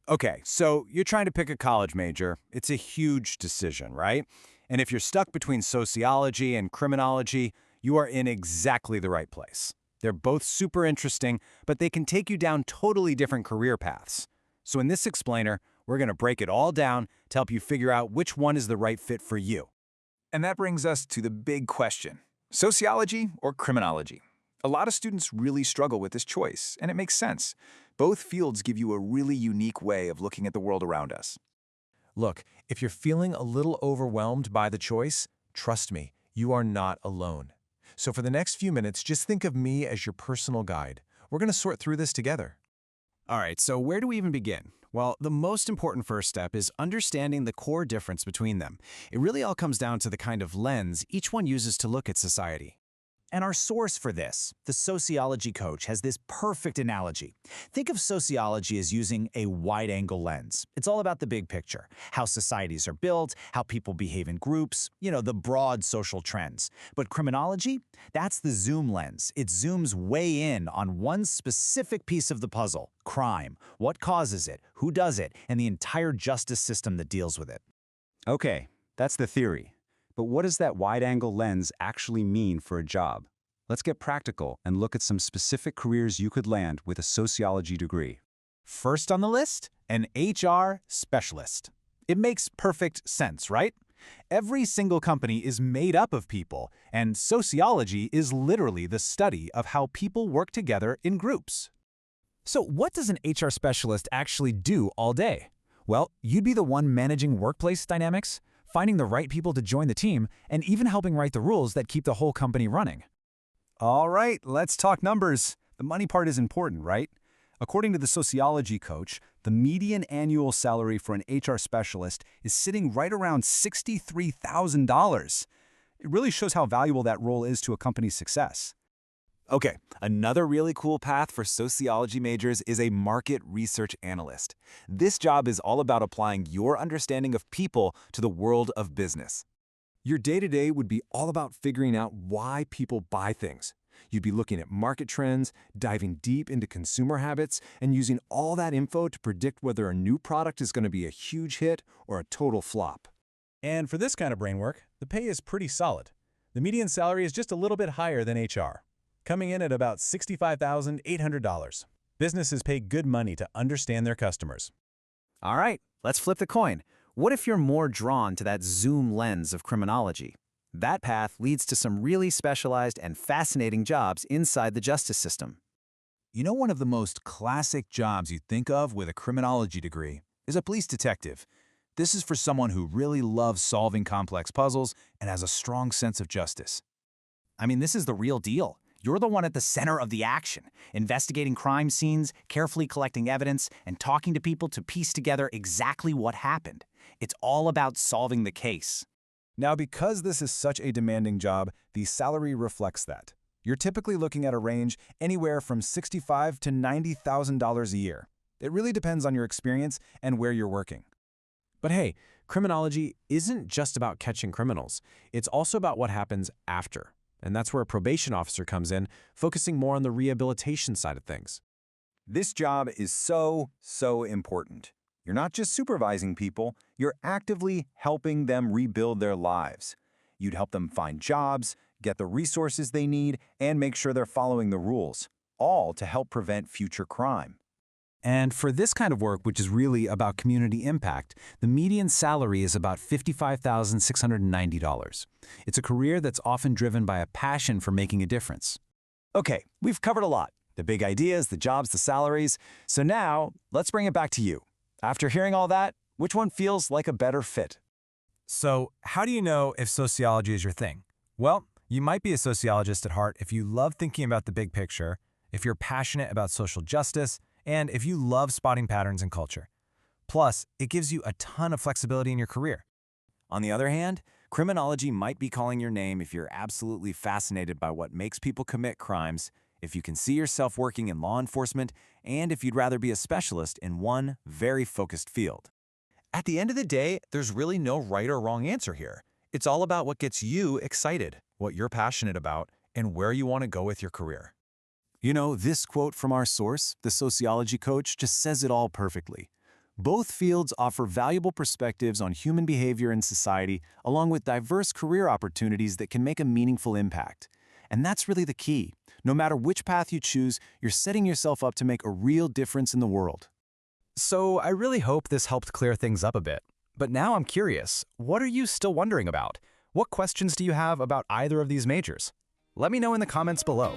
Okay, so you're trying to pick a college major. It's a huge decision, right? And if you're stuck between sociology and criminology, you are in exactly the right place. They're both super interesting, but they can take you down totally different career paths. So in this explainer, we're going to break it all down to help you figure out which one is the right fit for you. And that brings us to the big question: sociology or criminology? A lot of students really struggle with this choice, and it makes sense. Both fields give you a really unique way of looking at the world around us. Look, if you're feeling a little overwhelmed by the choice, trust me, you are not alone. So for the next few minutes, just think of me as your personal guide. We're going to sort through this together. All right, so where do we even begin? Well, the most important first step is understanding the core difference between them. It really all comes down to the kind of lens each one uses to look at society. And our source for this, the Sociology Coach, has this perfect analogy. Think of sociology as using a wide-angle lens. It's all about the big picture, how societies are built, how people behave in groups, the broad social trends. But criminology, that's the zoom lens. It zooms way in on one specific piece of the puzzle: crime, what causes it, who does it, and the entire justice system that deals with it. Okay, that's the theory. But what does that wide-angle lens actually mean for a job? Let's get practical and look at some specific careers you could land with a sociology degree. First on the list, an HR specialist. It makes perfect sense, right? Every single company is made up of people, and sociology is literally the study of how people work together in groups. So what does an HR specialist actually do all day? Well, you'd be the one managing workplace dynamics, finding the right people to join the team, and even helping write the rules that keep the whole company running. All right, let's talk numbers. The money part is important, right? According to the Sociology Coach, the median annual salary for an HR specialist is sitting right around $63,000. It really shows how valuable that role is to a company's success. Okay, another really cool path for sociology majors is a market research analyst. This job is all about applying your understanding of people to the world of business. Your day-to-day would be all about figuring out why people buy things. You'd be looking at market trends, diving deep into consumer habits, and using all that info to predict whether a new product is going to be a huge hit or a total flop. And for this kind of brain work, the pay is pretty solid. The median salary is just a little bit higher than HR, coming in at about $65,800. Businesses pay good money to understand their customers. All right, let's flip the coin. What if you're more drawn to that zoom lens of criminology? That path leads to some really specialized and fascinating jobs inside the justice system. One of the most classic jobs you think of with a criminology degree is a police detective. This is for someone who really loves solving complex puzzles and has a strong sense of justice. I mean, this is the real deal. You're the one at the center of the action, investigating crime scenes, carefully collecting evidence, and talking to people to piece together exactly what happened. It's all about solving the case. Now, because this is such a demanding job, the salary reflects that. You're typically looking at a range anywhere from $65,000 to $90,000 a year. It really depends on your experience and where you're working. But hey, criminology isn't just about catching criminals. It's also about what happens after. And that's where a probation officer comes in, focusing more on the rehabilitation side of things. This job is so important. You're not just supervising people, you're actively helping them rebuild their lives. You'd help them find jobs, get the resources they need, and make sure they're following the rules, all to help prevent future crime. And for this kind of work, which is really about community impact, the median salary is about $55,690. It's a career that's often driven by a passion for making a difference. Okay, we've covered a lot. The big ideas, the jobs, the salaries. So now, let's bring it back to you. After hearing all that, which one feels like a better fit? So, how do you know if sociology is your thing? Well, you might be a sociologist at heart if you love thinking about the big picture, if you're passionate about social justice, and if you love spotting patterns in culture. Plus, it gives you a ton of flexibility in your career. On the other hand, criminology might be calling your name if you're absolutely fascinated by what makes people commit crimes, if you can see yourself working in law enforcement, and if you'd rather be a specialist in one very focused field. At the end of the day, there's really no right or wrong answer here. It's all about what gets you excited, what you're passionate about, and where you want to go with your career. This quote from our source, the Sociology Coach, just says it all perfectly. Both fields offer valuable perspectives on human behavior and society, along with diverse career opportunities that can make a meaningful impact. And that's really the key. No matter which path you choose, you're setting yourself up to make a real difference in the world. So I really hope this helped clear things up a bit. But now I'm curious, what are you still wondering about? What questions do you have about either of these majors? Let me know in the comments below.